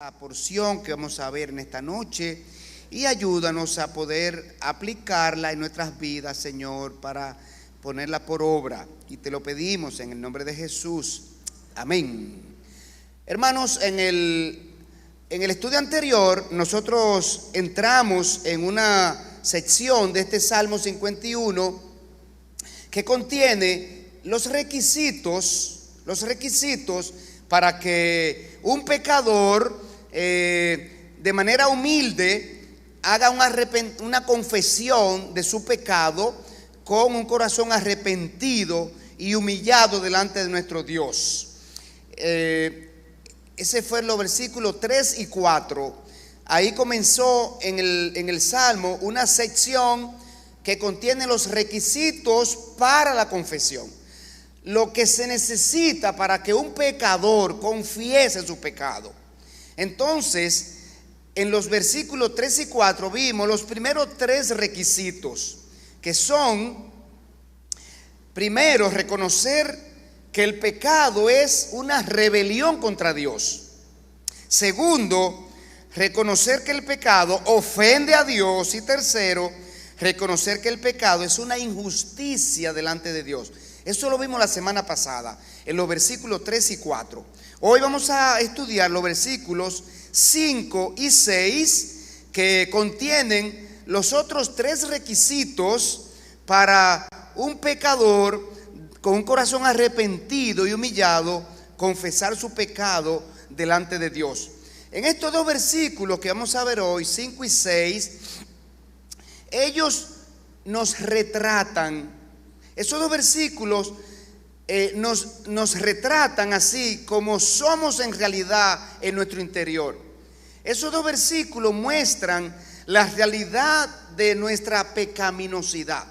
La porción que vamos a ver en esta noche y ayúdanos a poder aplicarla en nuestras vidas, Señor, para ponerla por obra. Y te lo pedimos en el nombre de Jesús. Amén. Hermanos, en el estudio anterior nosotros entramos en una sección de este Salmo 51 que contiene los requisitos para que un pecador de manera humilde haga una confesión de su pecado con un corazón arrepentido y humillado delante de nuestro Dios. Ese fue los versículos 3 y 4. Ahí comenzó en el Salmo una sección que contiene los requisitos para la confesión. Lo que se necesita para que un pecador confiese su pecado. Entonces, en los versículos 3 y 4 vimos los primeros tres requisitos, que son: primero, reconocer que el pecado es una rebelión contra Dios. Segundo, reconocer que el pecado ofende a Dios. Y tercero, reconocer que el pecado es una injusticia delante de Dios. Eso lo vimos la semana pasada, en los versículos 3 y 4. Hoy vamos a estudiar los versículos 5 y 6, que contienen los otros tres requisitos para un pecador con un corazón arrepentido y humillado confesar su pecado delante de Dios. En estos dos versículos que vamos a ver hoy, 5 y 6, ellos nos retratan. Esos dos versículos nos retratan así como somos en realidad en nuestro interior. Esos dos versículos muestran la realidad de nuestra pecaminosidad.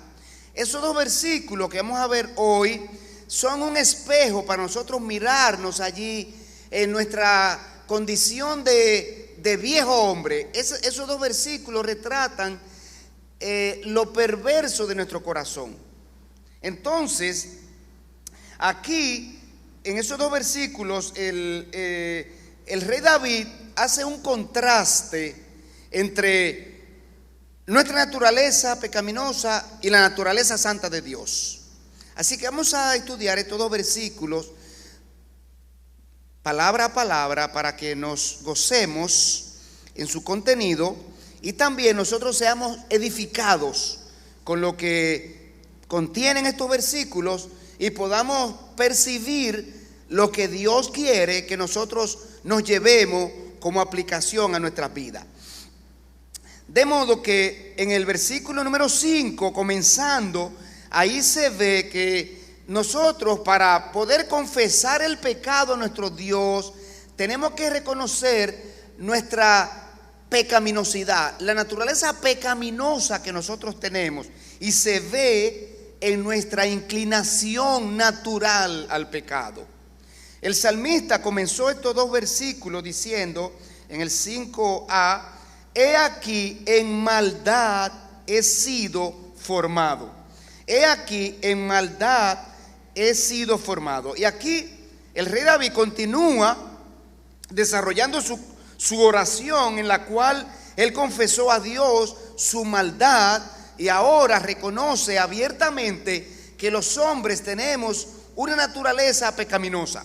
Esos dos versículos que vamos a ver hoy son un espejo para nosotros mirarnos allí en nuestra condición de viejo hombre. Esos dos versículos retratan lo perverso de nuestro corazón. Entonces, aquí en esos dos versículos el rey David hace un contraste entre nuestra naturaleza pecaminosa y la naturaleza santa de Dios. Así que vamos a estudiar estos dos versículos palabra a palabra para que nos gocemos en su contenido y también nosotros seamos edificados con lo que contienen estos versículos y podamos percibir lo que Dios quiere que nosotros nos llevemos como aplicación a nuestra vida. De modo que en el versículo número 5, comenzando, ahí se ve que nosotros, para poder confesar el pecado a nuestro Dios, tenemos que reconocer nuestra pecaminosidad, la naturaleza pecaminosa que nosotros tenemos, y se ve en nuestra inclinación natural al pecado. El salmista comenzó estos dos versículos diciendo en el 5a: he aquí en maldad he sido formado. He aquí en maldad he sido formado. Y aquí el rey David continúa desarrollando su oración, en la cual él confesó a Dios su maldad y ahora reconoce abiertamente que los hombres tenemos una naturaleza pecaminosa.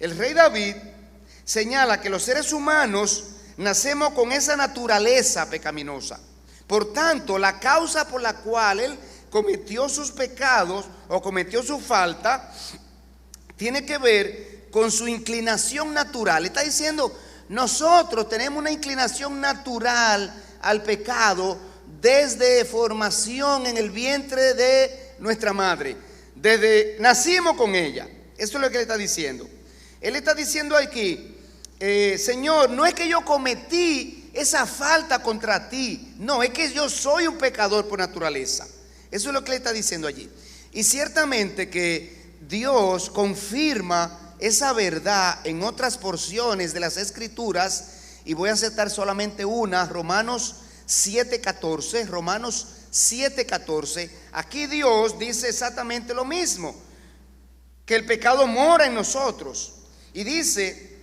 El rey David señala que los seres humanos nacemos con esa naturaleza pecaminosa. Por tanto, la causa por la cual él cometió sus pecados o cometió su falta tiene que ver con su inclinación natural. Está diciendo: nosotros tenemos una inclinación natural al pecado desde formación en el vientre de nuestra madre. Nacimos con ella. Eso es lo que él está diciendo. Él está diciendo aquí: Señor, no es que yo cometí esa falta contra ti, no, es que yo soy un pecador por naturaleza. Eso es lo que él está diciendo allí. Y ciertamente que Dios confirma esa verdad en otras porciones de las Escrituras, y voy a citar solamente una: Romanos 7:14. Aquí Dios dice exactamente lo mismo, que el pecado mora en nosotros. Y dice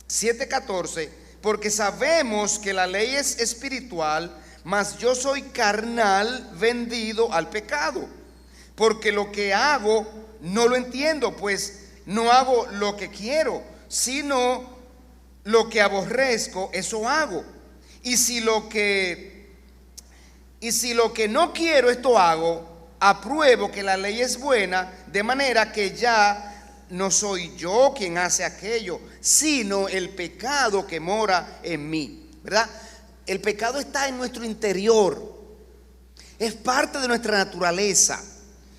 7:14: porque sabemos que la ley es espiritual, mas yo soy carnal, vendido al pecado. Porque lo que hago no lo entiendo, pues no hago lo que quiero, sino lo que aborrezco, eso hago. Y si lo que no quiero, esto hago, apruebo que la ley es buena, de manera que ya no soy yo quien hace aquello, sino el pecado que mora en mí, ¿verdad? El pecado está en nuestro interior, es parte de nuestra naturaleza.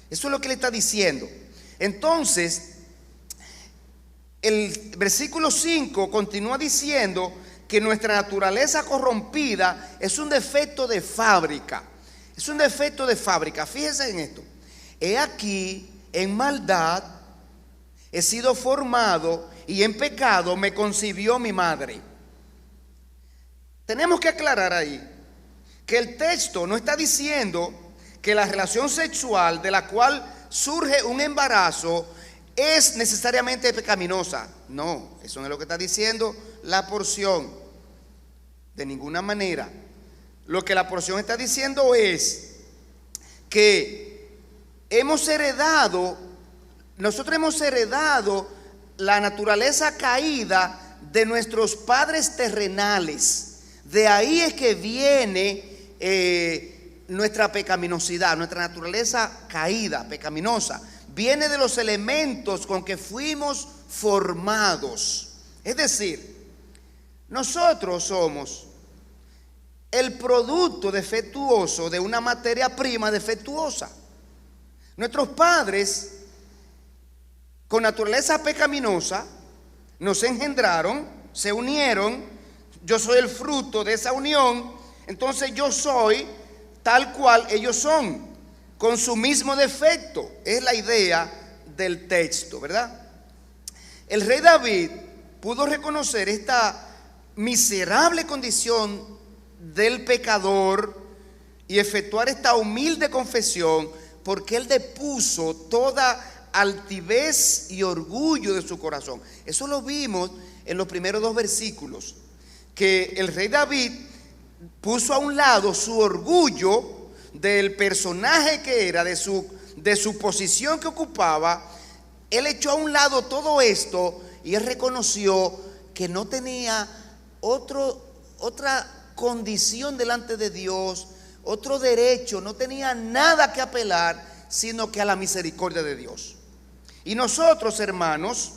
Eso es lo que le está diciendo. Entonces, el versículo 5 continúa diciendo que nuestra naturaleza corrompida es un defecto de fábrica. Es un defecto de fábrica. Fíjense en esto. He aquí, en maldad he sido formado y en pecado me concibió mi madre. Tenemos que aclarar ahí que el texto no está diciendo que la relación sexual de la cual surge un embarazo es necesariamente pecaminosa. No, eso no es lo que está diciendo la porción, de ninguna manera. Lo que la porción está diciendo es que nosotros hemos heredado la naturaleza caída de nuestros padres terrenales. De ahí es que viene nuestra pecaminosidad, nuestra naturaleza caída, pecaminosa. Viene de los elementos con que fuimos formados. Es decir, nosotros somos el producto defectuoso de una materia prima defectuosa. Nuestros padres, con naturaleza pecaminosa, nos engendraron, se unieron. Yo soy el fruto de esa unión, entonces yo soy tal cual ellos son, con su mismo defecto. Es la idea del texto, ¿verdad? El rey David pudo reconocer esta miserable condición del pecador y efectuar esta humilde confesión, porque él depuso toda altivez y orgullo de su corazón. Eso lo vimos en los primeros 2 versículos, que el rey David puso a un lado su orgullo del personaje que era, de su posición que ocupaba. Él echó a un lado todo esto y él reconoció que no tenía otra condición delante de Dios, otro derecho, no tenía nada que apelar, sino que a la misericordia de Dios. Y nosotros, hermanos,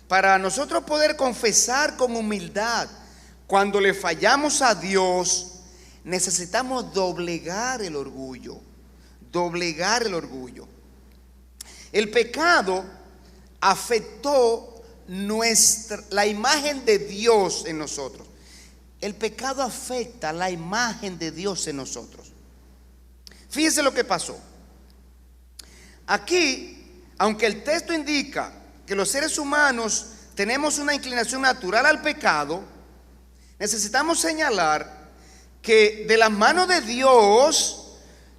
para nosotros poder confesar con humildad cuando le fallamos a Dios, necesitamos doblegar el orgullo. Doblegar el orgullo. El pecado afectó la imagen de Dios en nosotros. El pecado afecta la imagen de Dios en nosotros. Fíjense lo que pasó. Aquí, aunque el texto indica que los seres humanos tenemos una inclinación natural al pecado, necesitamos señalar que de las manos de Dios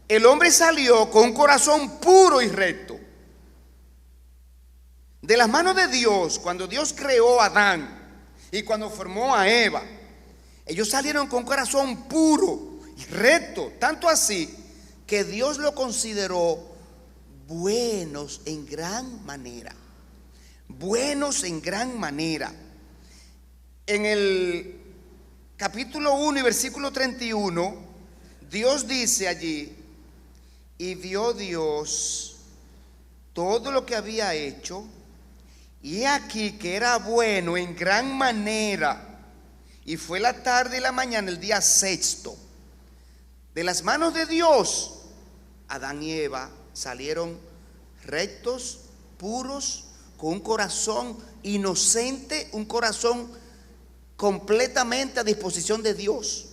el hombre salió con un corazón puro y recto. De las manos de Dios, cuando Dios creó a Adán y cuando formó a Eva, ellos salieron con un corazón puro y recto, tanto así que Dios lo consideró buenos en gran manera. Buenos en gran manera. En el capítulo 1 y versículo 31, Dios dice allí: y vio Dios todo lo que había hecho, y he aquí que era bueno en gran manera. Y fue la tarde y la mañana, el día 6. De las manos de Dios, Adán y Eva salieron rectos, puros, con un corazón inocente, un corazón completamente a disposición de Dios.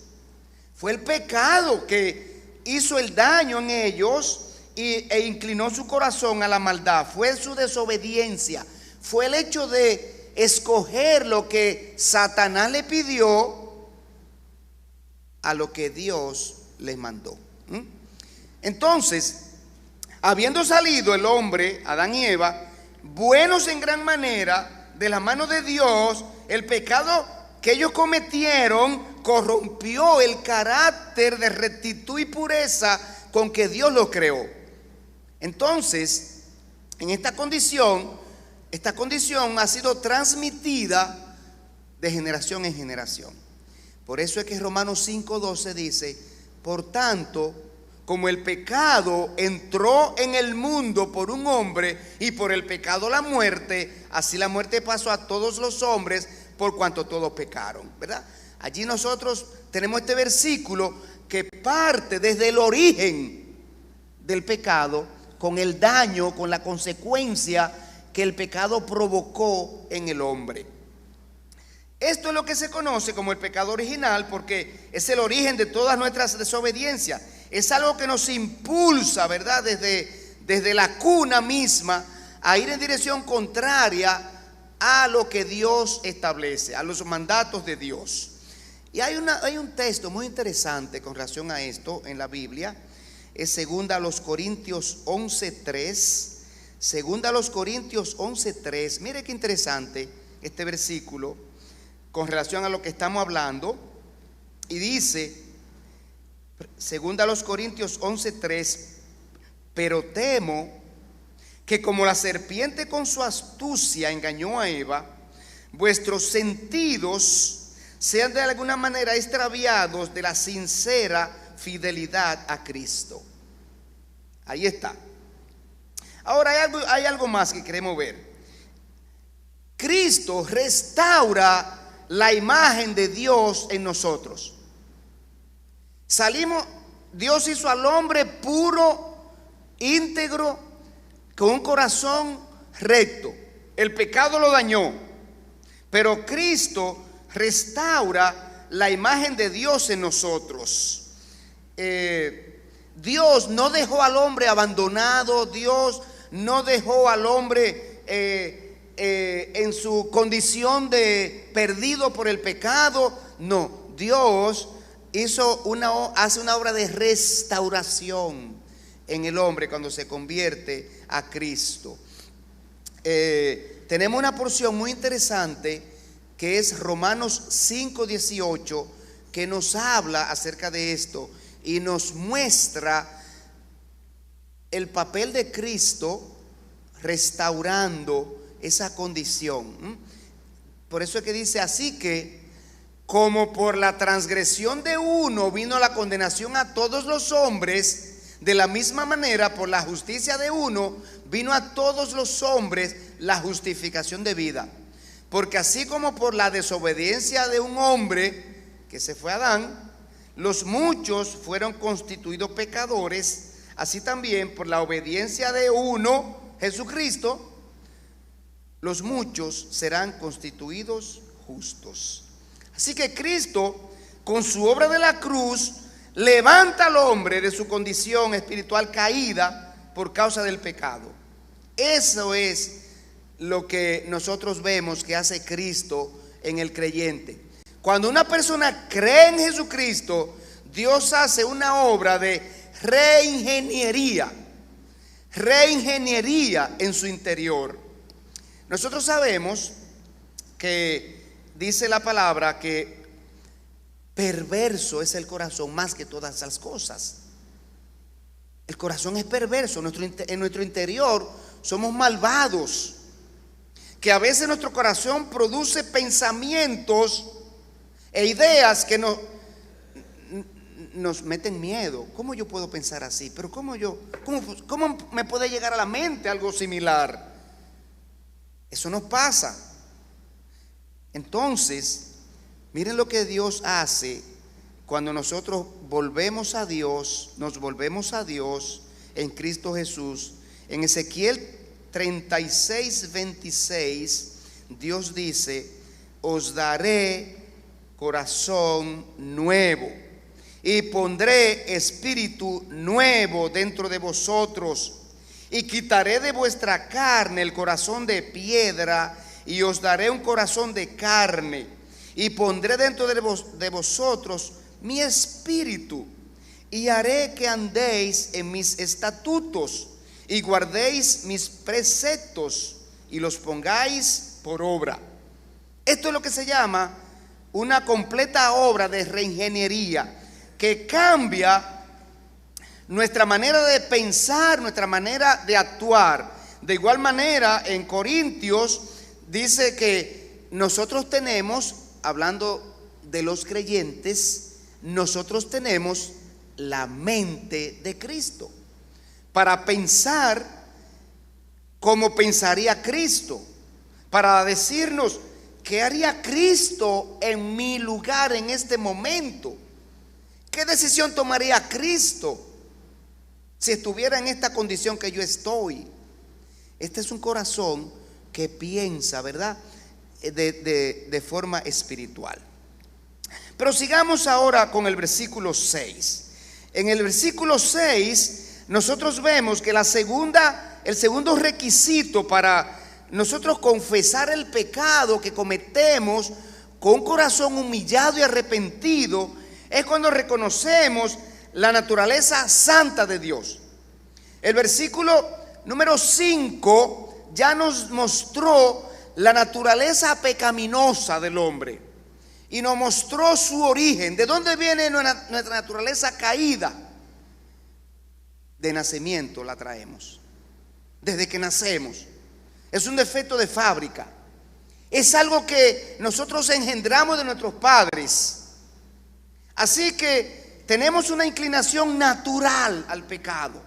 Fue el pecado que hizo el daño en ellos e inclinó su corazón a la maldad. Fue su desobediencia. Fue el hecho de escoger lo que Satanás le pidió a lo que Dios les mandó. Entonces, habiendo salido el hombre, Adán y Eva, buenos en gran manera, de la mano de Dios, el pecado que ellos cometieron corrompió el carácter de rectitud y pureza con que Dios los creó. Entonces, en esta condición ha sido transmitida de generación en generación. Por eso es que Romanos 5:12 dice: por tanto, como el pecado entró en el mundo por un hombre y por el pecado la muerte, así la muerte pasó a todos los hombres por cuanto todos pecaron, ¿verdad? Allí nosotros tenemos este versículo que parte desde el origen del pecado, con el daño, con la consecuencia que el pecado provocó en el hombre. Esto es lo que se conoce como el pecado original, porque es el origen de todas nuestras desobediencias. Es algo que nos impulsa, ¿verdad? Desde la cuna misma a ir en dirección contraria a lo que Dios establece, a los mandatos de Dios. Y hay un texto muy interesante con relación a esto en la Biblia. Es 2 Corintios 11:3. 2 Corintios 11:3. Mire qué interesante este versículo con relación a lo que estamos hablando. Y dice, 2 Corintios 11:3: pero temo que como la serpiente con su astucia engañó a Eva, vuestros sentidos sean de alguna manera extraviados de la sincera fidelidad a Cristo. Ahí está. Ahora hay algo más que queremos ver. Cristo restaura la imagen de Dios en nosotros. Dios hizo al hombre puro, íntegro, con un corazón recto. El pecado lo dañó, pero Cristo restaura la imagen de Dios en nosotros. Dios no dejó al hombre abandonado. Dios no dejó al hombre en su condición de perdido por el pecado. No, Dios hace una obra de restauración en el hombre cuando se convierte a Cristo. Tenemos una porción muy interesante que es Romanos 5:18, que nos habla acerca de esto y nos muestra el papel de Cristo restaurando esa condición. Por eso es que dice: así que como por la transgresión de uno vino la condenación a todos los hombres, de la misma manera por la justicia de uno vino a todos los hombres la justificación de vida. Porque así como por la desobediencia de un hombre, que se fue Adán, los muchos fueron constituidos pecadores, así también por la obediencia de uno, Jesucristo, los muchos serán constituidos justos. Así que Cristo, con su obra de la cruz, levanta al hombre de su condición espiritual caída por causa del pecado. Eso es lo que nosotros vemos que hace Cristo en el creyente. Cuando una persona cree en Jesucristo, Dios hace una obra de reingeniería en su interior. Nosotros sabemos que dice la palabra que perverso es el corazón más que todas las cosas. El corazón es perverso. En nuestro interior somos malvados, que a veces nuestro corazón produce pensamientos e ideas que nos meten miedo. ¿Cómo yo puedo pensar así? Pero ¿cómo me puede llegar a la mente algo similar? Eso nos pasa. Entonces, miren lo que Dios hace cuando nosotros volvemos a Dios, nos volvemos a Dios en Cristo Jesús. En Ezequiel 36:26, Dios dice: os daré corazón nuevo y pondré espíritu nuevo dentro de vosotros, y quitaré de vuestra carne el corazón de piedra y os daré un corazón de carne, y pondré dentro de vosotros mi espíritu, y haré que andéis en mis estatutos y guardéis mis preceptos y los pongáis por obra. Esto es lo que se llama una completa obra de reingeniería que cambia nuestra manera de pensar, nuestra manera de actuar. De igual manera, en Corintios dice que nosotros tenemos, hablando de los creyentes, nosotros tenemos la mente de Cristo para pensar como pensaría Cristo, para decirnos qué haría Cristo en mi lugar en este momento, qué decisión tomaría Cristo si estuviera en esta condición que yo estoy. Este es un corazón que piensa, ¿verdad?, de forma espiritual. Pero sigamos ahora con el versículo 6. En el versículo 6 nosotros vemos que el segundo requisito para nosotros confesar el pecado que cometemos con un corazón humillado y arrepentido es cuando reconocemos la naturaleza santa de Dios. El versículo número 5 ya nos mostró la naturaleza pecaminosa del hombre y nos mostró su origen. ¿De dónde viene nuestra naturaleza caída? De nacimiento la traemos, desde que nacemos. Es un defecto de fábrica, es algo que nosotros engendramos de nuestros padres. Así que tenemos una inclinación natural al pecado.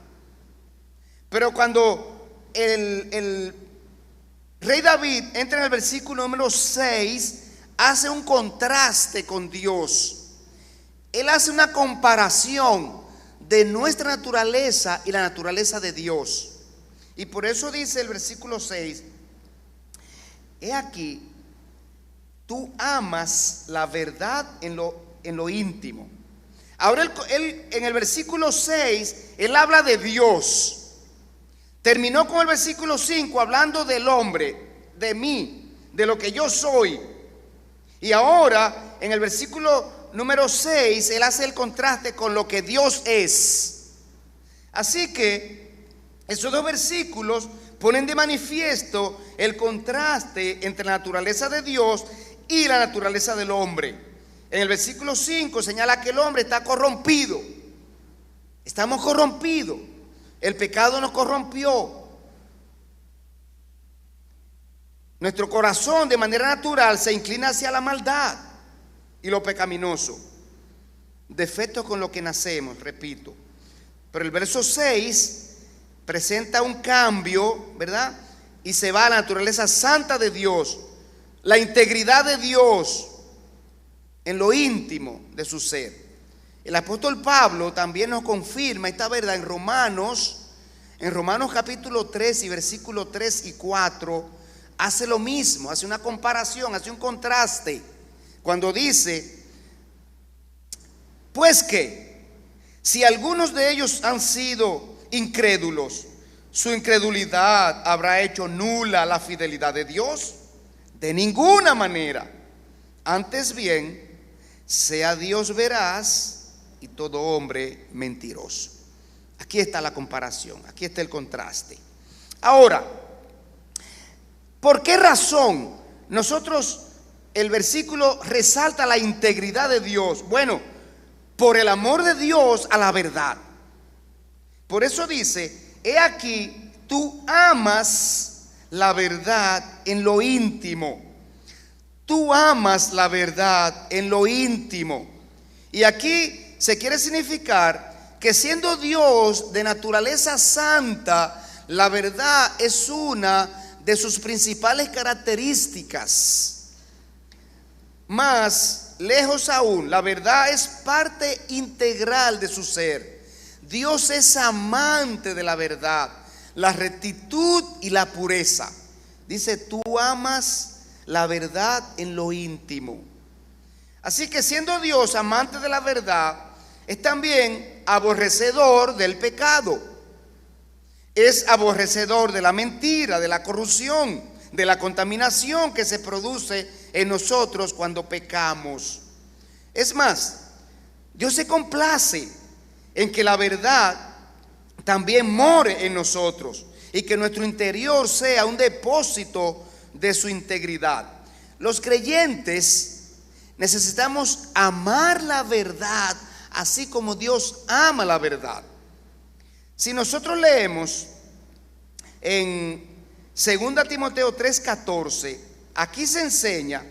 Pero cuando el rey David entra en el versículo número 6, hace un contraste con Dios. Él hace una comparación de nuestra naturaleza y la naturaleza de Dios. Y por eso dice el versículo 6: he aquí, tú amas la verdad en lo íntimo. Ahora él en el versículo 6, él habla de Dios. Terminó con el versículo 5 hablando del hombre, de mí, de lo que yo soy. Y ahora en el versículo número 6, él hace el contraste con lo que Dios es. Así que esos dos versículos ponen de manifiesto el contraste entre la naturaleza de Dios y la naturaleza del hombre. En el versículo 5 señala que el hombre está corrompido. Estamos corrompidos. El pecado nos corrompió. Nuestro corazón de manera natural se inclina hacia la maldad y lo pecaminoso. Defectos con los que nacemos, repito. Pero el verso 6 presenta un cambio, ¿verdad? Y se va a la naturaleza santa de Dios, la integridad de Dios en lo íntimo de su ser. El apóstol Pablo también nos confirma esta verdad en Romanos capítulo 3 y versículos 3 y 4, hace lo mismo, hace una comparación, hace un contraste, cuando dice: pues que si algunos de ellos han sido incrédulos, ¿su incredulidad habrá hecho nula la fidelidad de Dios? De ninguna manera. Antes bien, sea Dios veraz y todo hombre mentiroso. Aquí está la comparación, aquí está el contraste. Ahora, ¿por qué razón el versículo resalta la integridad de Dios? Bueno, por el amor de Dios a la verdad. Por eso dice: he aquí, tú amas la verdad en lo íntimo. Tú amas la verdad en lo íntimo. Y aquí se quiere significar que siendo Dios de naturaleza santa, la verdad es una de sus principales características. Más lejos aún, la verdad es parte integral de su ser. Dios es amante de la verdad, la rectitud y la pureza. Dice: tú amas la verdad en lo íntimo. Así que siendo Dios amante de la verdad, es también aborrecedor del pecado. Es aborrecedor de la mentira, de la corrupción, de la contaminación que se produce en nosotros cuando pecamos. Es más, Dios se complace en que la verdad también more en nosotros y que nuestro interior sea un depósito de su integridad. Los creyentes Necesitamos amar la verdad así como Dios ama la verdad. Si nosotros leemos en 2 Timoteo 3:14, aquí se enseña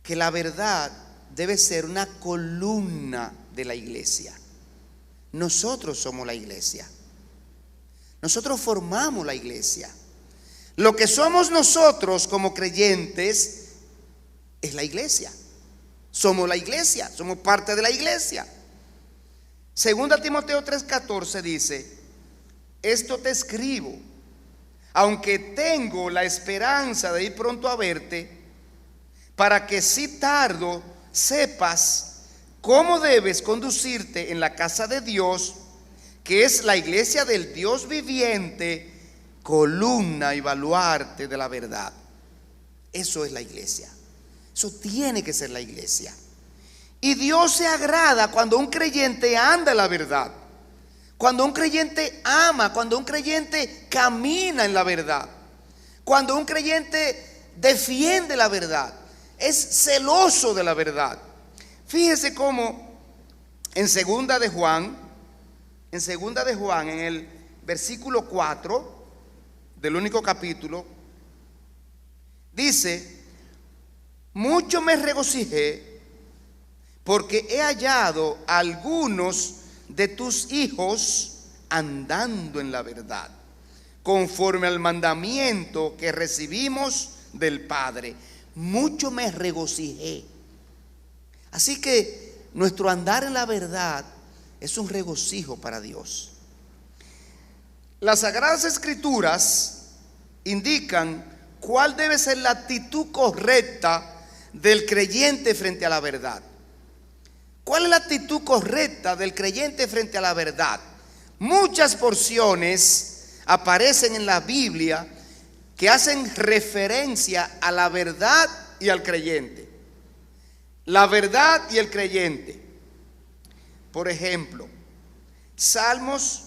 que la verdad debe ser una columna de la iglesia. Nosotros somos la iglesia. Nosotros formamos la iglesia. Lo que somos nosotros como creyentes es la iglesia. Somos la iglesia, somos parte de la iglesia. 2 Timoteo 3:14 dice: esto te escribo, aunque tengo la esperanza de ir pronto a verte, para que si tardo sepas cómo debes conducirte en la casa de Dios, que es la iglesia del Dios viviente, columna y baluarte de la verdad. Eso es la iglesia. Eso tiene que ser la iglesia. Y Dios se agrada cuando un creyente anda en la verdad, cuando un creyente ama, cuando un creyente camina en la verdad, cuando un creyente defiende la verdad, es celoso de la verdad. Fíjese cómo en segunda de Juan, en el versículo 4 del único capítulo, dice: mucho me regocijé porque he hallado a algunos de tus hijos andando en la verdad, conforme al mandamiento que recibimos del Padre. Mucho me regocijé. Así que nuestro andar en la verdad es un regocijo para Dios. Las Sagradas Escrituras indican cuál debe ser la actitud correcta del creyente frente a la verdad. ¿Cuál es la actitud correcta del creyente frente a la verdad? Muchas porciones aparecen en la Biblia que hacen referencia a la verdad y al creyente. La verdad y el creyente. Por ejemplo, Salmos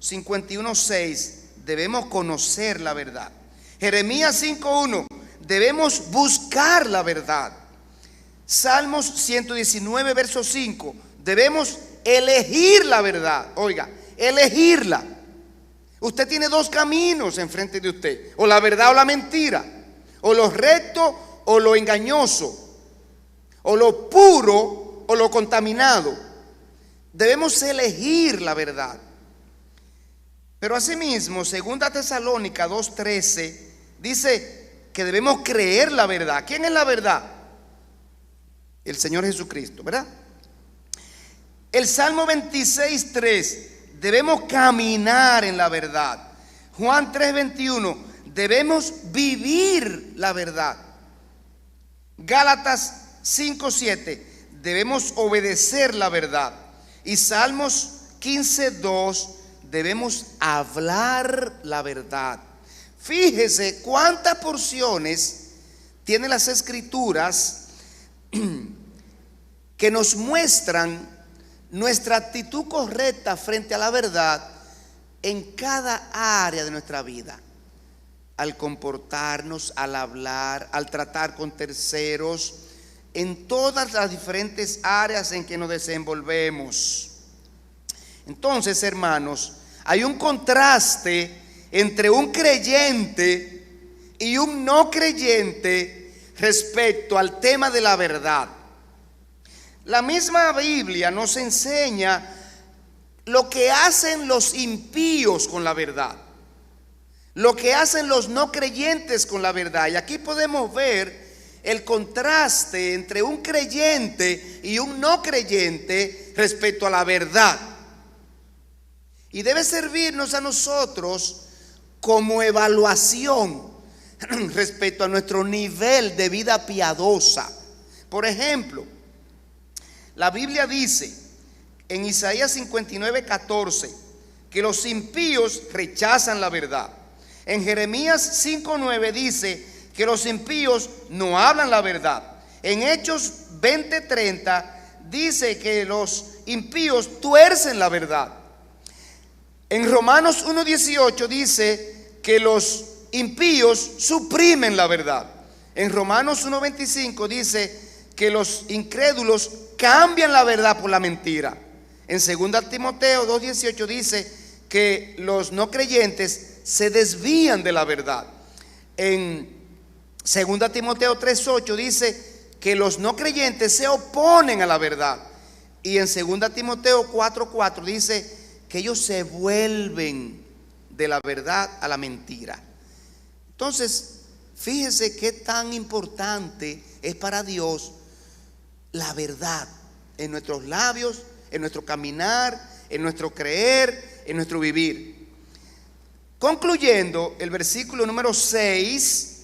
51:6, debemos conocer la verdad. Jeremías 5:1, debemos buscar la verdad. Salmos 119, verso 5, debemos elegir la verdad. Oiga, elegirla. Usted tiene dos caminos enfrente de usted: o la verdad o la mentira, o lo recto o lo engañoso, o lo puro o lo contaminado. Debemos elegir la verdad. Pero asimismo, 2 Tesalónica 2:13 dice que debemos creer la verdad. ¿Quién es la verdad? El Señor Jesucristo, ¿verdad? El Salmo 26:3, debemos caminar en la verdad. Juan 3:21, debemos vivir la verdad. Gálatas 5:7, debemos obedecer la verdad. Y Salmos 15:2, debemos hablar la verdad. Fíjese cuántas porciones tienen las Escrituras que nos muestran nuestra actitud correcta frente a la verdad en cada área de nuestra vida. Al comportarnos, al hablar, al tratar con terceros, en todas las diferentes áreas en que nos desenvolvemos. Entonces, hermanos, hay un contraste entre un creyente y un no creyente respecto al tema de la verdad. La misma Biblia nos enseña lo que hacen los impíos con la verdad, lo que hacen los no creyentes con la verdad. Y aquí podemos ver el contraste entre un creyente y un no creyente respecto a la verdad. Y debe servirnos a nosotros como evaluación respecto a nuestro nivel de vida piadosa. Por ejemplo, la Biblia dice en Isaías 59:14 que los impíos rechazan la verdad. En Jeremías 5:9 dice que los impíos no hablan la verdad. En Hechos 20:30 dice que los impíos tuercen la verdad. En Romanos 1:18 dice que los impíos suprimen la verdad. En Romanos 1:25 dice que los incrédulos cambian la verdad por la mentira. En 2 Timoteo 2:18 dice que los no creyentes se desvían de la verdad. En 2 Timoteo 3:8 dice que los no creyentes se oponen a la verdad. Y en 2 Timoteo 4:4 dice que ellos se vuelven de la verdad a la mentira. Entonces, fíjese qué tan importante es para Dios la verdad en nuestros labios, en nuestro caminar, en nuestro creer, en nuestro vivir. Concluyendo, el versículo número 6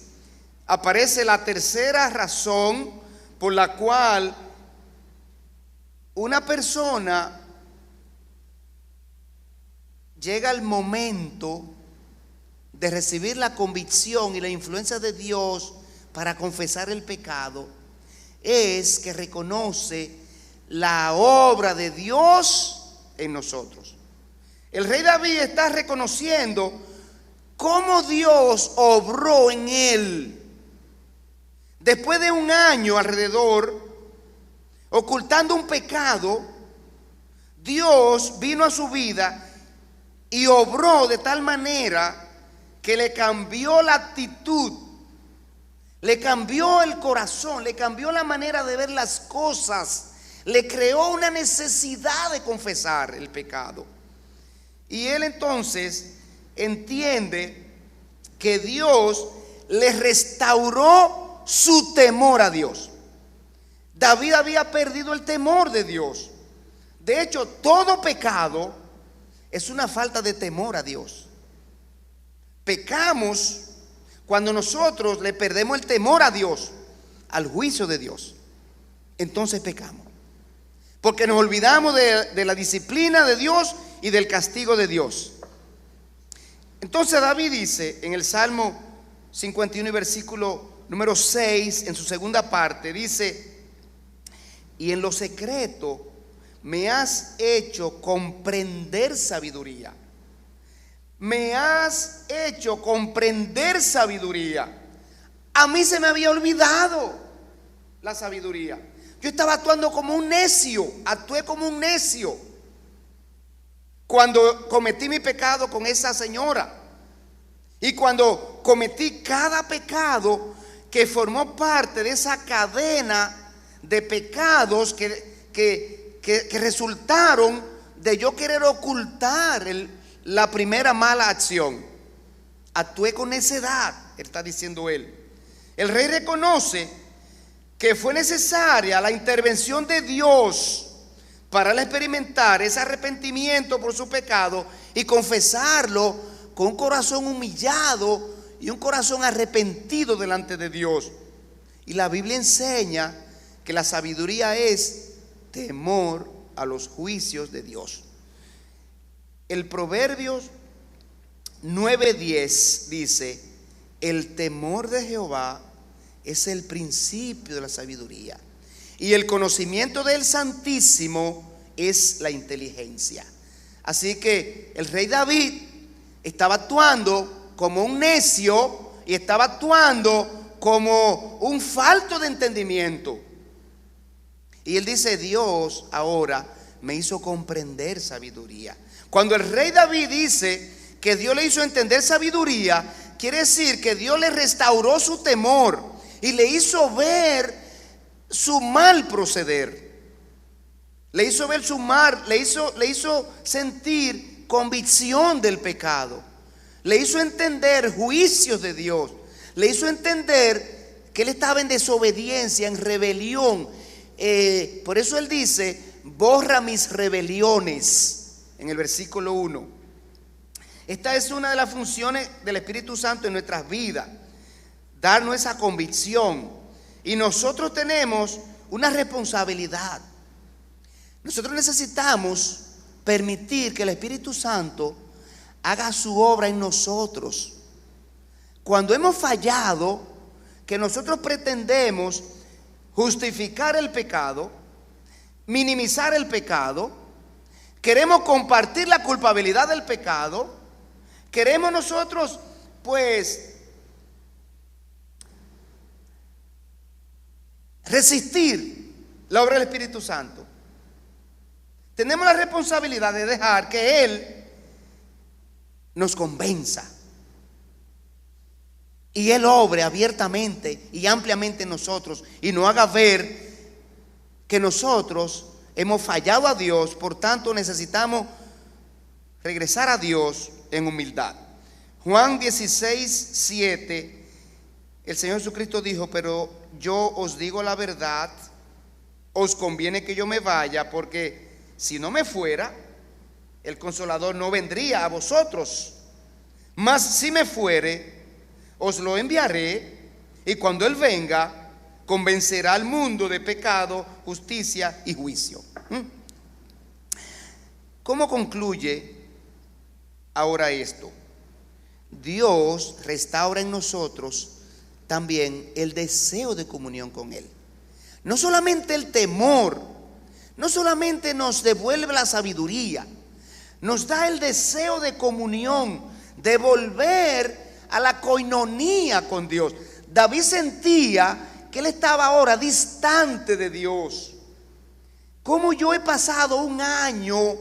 aparece la tercera razón por la cual una persona llega al momento de recibir la convicción y la influencia de Dios para confesar el pecado, es que reconoce la obra de Dios en nosotros. El rey David está reconociendo cómo Dios obró en él. Después de un año alrededor, ocultando un pecado, Dios vino a su vida y obró de tal manera que le cambió la actitud, le cambió el corazón, le cambió la manera de ver las cosas, le creó una necesidad de confesar el pecado. Y él entonces entiende que Dios le restauró su temor a Dios. David había perdido el temor de Dios. De hecho, todo pecado es una falta de temor a Dios. Pecamos cuando nosotros le perdemos el temor a Dios, al juicio de Dios. Entonces pecamos, porque nos olvidamos de la disciplina de Dios y del castigo de Dios. Entonces David dice en el Salmo 51 y versículo número 6, en su segunda parte, dice: y en lo secreto me has hecho comprender sabiduría. Me has hecho comprender sabiduría. A mí se me había olvidado la sabiduría. Yo estaba actuando como un necio, actué como un necio cuando cometí mi pecado con esa señora, y cuando cometí cada pecado que formó parte de esa cadena de pecados que resultaron de yo querer ocultar la primera mala acción. Actué con necedad, está diciendo él. El rey reconoce que fue necesaria la intervención de Dios para él experimentar ese arrepentimiento por su pecado y confesarlo con un corazón humillado y un corazón arrepentido delante de Dios. Y la Biblia enseña que la sabiduría es temor a los juicios de Dios. El Proverbios 9:10 dice: el temor de Jehová es el principio de la sabiduría, y el conocimiento del Santísimo es la inteligencia. Así que el rey David estaba actuando como un necio y estaba actuando como un falto de entendimiento. Y él dice: Dios ahora me hizo comprender sabiduría. Cuando el rey David dice que Dios le hizo entender sabiduría, quiere decir que Dios le restauró su temor y le hizo ver su mal proceder. Le hizo ver su mal, le hizo sentir convicción del pecado. Le hizo entender juicios de Dios. Le hizo entender que él estaba en desobediencia, en rebelión. Por eso él dice: borra mis rebeliones, en el versículo 1. Esta es una de las funciones del Espíritu Santo en nuestras vidas, darnos esa convicción. Y nosotros tenemos una responsabilidad. Nosotros necesitamos permitir que el Espíritu Santo haga su obra en nosotros. Cuando hemos fallado, que nosotros pretendemos justificar el pecado, minimizar el pecado, queremos compartir la culpabilidad del pecado, queremos nosotros resistir la obra del Espíritu Santo. Tenemos la responsabilidad de dejar que Él nos convenza y Él obre abiertamente y ampliamente en nosotros y nos haga ver que nosotros hemos fallado a Dios, por tanto necesitamos regresar a Dios en humildad. Juan 16:7, el Señor Jesucristo dijo: pero yo os digo la verdad, os conviene que yo me vaya, porque si no me fuera, el Consolador no vendría a vosotros. Mas si me fuere, os lo enviaré, y cuando Él venga, convencerá al mundo de pecado, justicia y juicio. ¿Cómo concluye ahora esto? Dios restaura en nosotros también el deseo de comunión con Él. No solamente el temor, no solamente nos devuelve la sabiduría, nos da el deseo de comunión, de volver a la coinonía con Dios. David sentía que él estaba ahora distante de Dios. ¿Cómo yo he pasado un año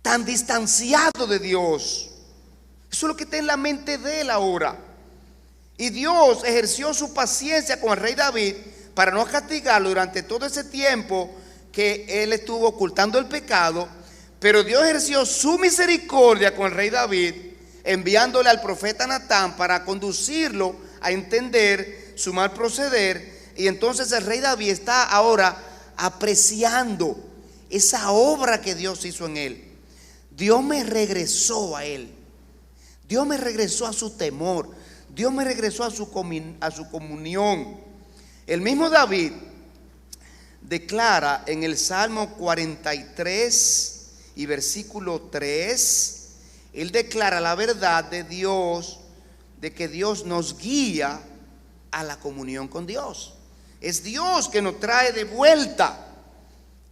tan distanciado de Dios? Eso es lo que está en la mente de él ahora. Y Dios ejerció su paciencia con el rey David para no castigarlo durante todo ese tiempo que él estuvo ocultando el pecado. Pero Dios ejerció su misericordia con el rey David, enviándole al profeta Natán para conducirlo a entender su mal proceder. Y entonces el rey David está ahora apreciando esa obra que Dios hizo en él. Dios me regresó a él. Dios me regresó a su temor. Dios me regresó a su comunión. El mismo David declara en el Salmo 43 y versículo 3, él declara la verdad de Dios, de que Dios nos guía a la comunión con Dios. Es Dios que nos trae de vuelta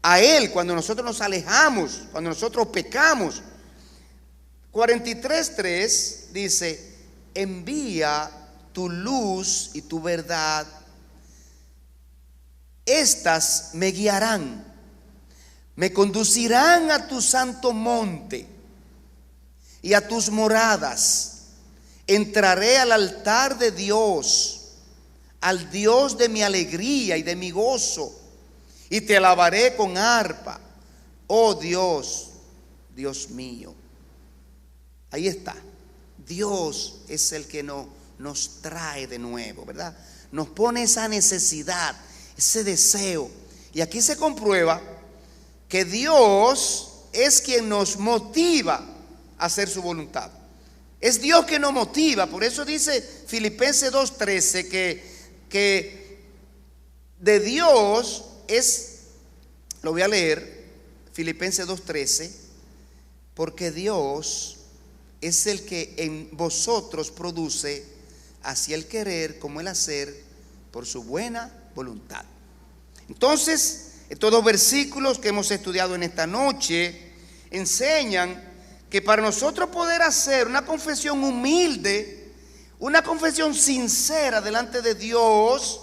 a Él cuando nosotros nos alejamos, cuando nosotros pecamos. 43:3 dice: envía tu luz y tu verdad, estas me guiarán, me conducirán a tu santo monte y a tus moradas. Entraré al altar de Dios, al Dios de mi alegría y de mi gozo, y te alabaré con arpa, oh Dios, Dios mío. Ahí está. Dios es el que nos trae de nuevo, ¿verdad? Nos pone esa necesidad, ese deseo. Y aquí se comprueba que Dios es quien nos motiva a hacer su voluntad. Es Dios que nos motiva. Por eso dice Filipenses 2:13 que de Dios es, lo voy a leer, Filipenses 2:13, porque Dios es el que en vosotros produce así el querer como el hacer por su buena voluntad. Entonces, estos dos versículos que hemos estudiado en esta noche enseñan que para nosotros poder hacer una confesión humilde, una confesión sincera delante de Dios,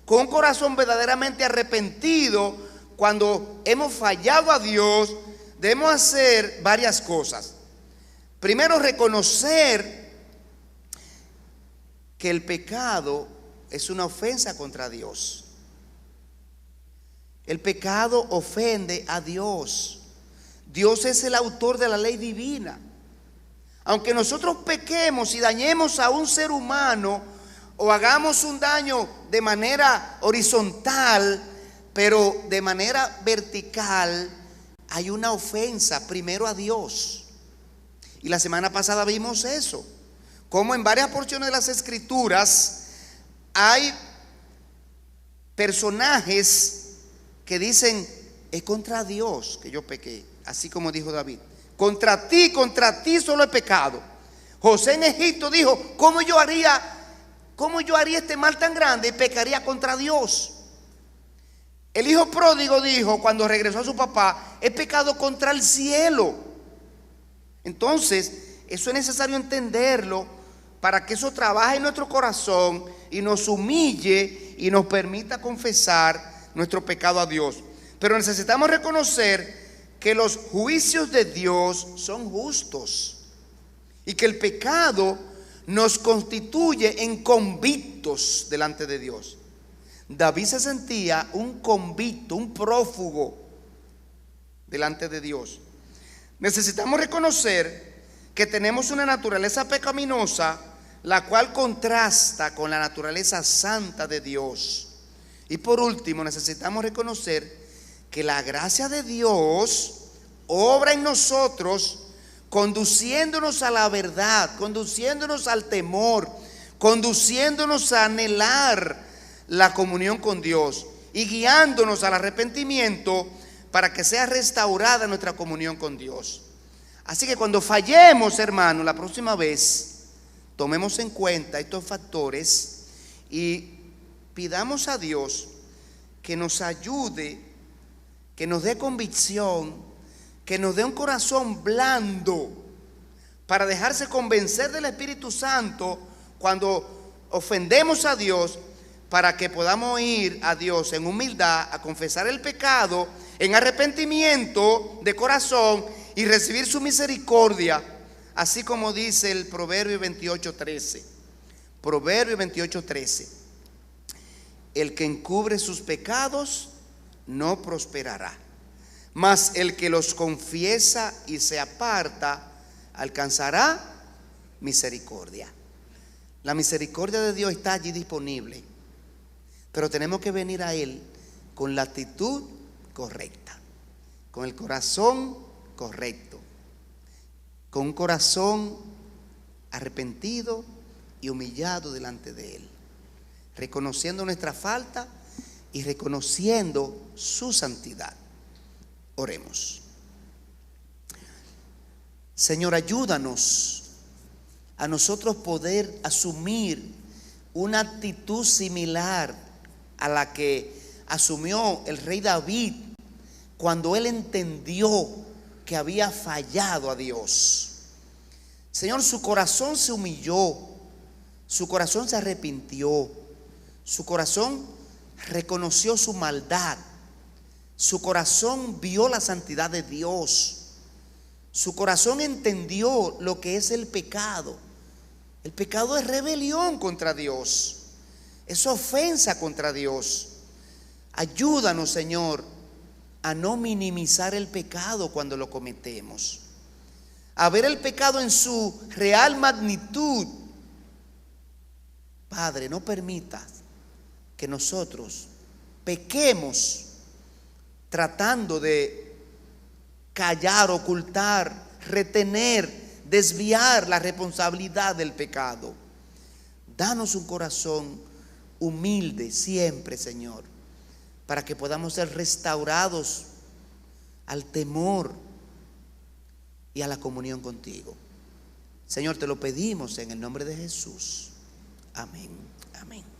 con un corazón verdaderamente arrepentido, cuando hemos fallado a Dios, debemos hacer varias cosas. Primero, reconocer que el pecado es una ofensa contra Dios. El pecado ofende a Dios. Dios es el autor de la ley divina. Aunque nosotros pequemos y dañemos a un ser humano o hagamos un daño de manera horizontal, pero de manera vertical, hay una ofensa primero a Dios. Y la semana pasada vimos eso, como en varias porciones de las Escrituras hay personajes que dicen: es contra Dios que yo pequé, así como dijo David. Contra ti solo he pecado. José en Egipto dijo: ¿cómo yo haría este mal tan grande? Y pecaría contra Dios. El hijo pródigo dijo, cuando regresó a su papá: he pecado contra el cielo. Entonces, eso es necesario entenderlo para que eso trabaje en nuestro corazón y nos humille y nos permita confesar nuestro pecado a Dios. Pero necesitamos reconocer que los juicios de Dios son justos y que el pecado nos constituye en convictos delante de Dios. David se sentía un convicto, un prófugo delante de Dios. Necesitamos reconocer que tenemos una naturaleza pecaminosa, la cual contrasta con la naturaleza santa de Dios. Y por último, necesitamos reconocer que la gracia de Dios obra en nosotros, conduciéndonos a la verdad, conduciéndonos al temor, conduciéndonos a anhelar la comunión con Dios y guiándonos al arrepentimiento para que sea restaurada nuestra comunión con Dios. Así que cuando fallemos, hermano, la próxima vez tomemos en cuenta estos factores y pidamos a Dios que nos ayude, que nos dé convicción, que nos dé un corazón blando para dejarse convencer del Espíritu Santo cuando ofendemos a Dios, para que podamos ir a Dios en humildad a confesar el pecado, en arrepentimiento de corazón y recibir su misericordia, así como dice el Proverbio 28:13. Proverbio 28:13. El que encubre sus pecados no prosperará, mas el que los confiesa y se aparta alcanzará misericordia. La misericordia de Dios está allí disponible, pero tenemos que venir a Él con la actitud correcta, con el corazón correcto, con un corazón arrepentido y humillado delante de Él, reconociendo nuestra falta y reconociendo su santidad. Oremos. Señor, ayúdanos a nosotros poder asumir una actitud similar a la que asumió el rey David cuando él entendió que había fallado a Dios. Señor, su corazón se humilló, su corazón se arrepintió, su corazón reconoció su maldad, su corazón vio la santidad de Dios, su corazón entendió lo que es el pecado. El pecado es rebelión contra Dios, es ofensa contra Dios. Ayúdanos, Señor, a no minimizar el pecado cuando lo cometemos, a ver el pecado en su real magnitud. Padre, no permitas que nosotros pequemos tratando de callar, ocultar, retener, desviar la responsabilidad del pecado. Danos un corazón humilde siempre, Señor, para que podamos ser restaurados al temor y a la comunión contigo. Señor, te lo pedimos en el nombre de Jesús. Amén. Amén.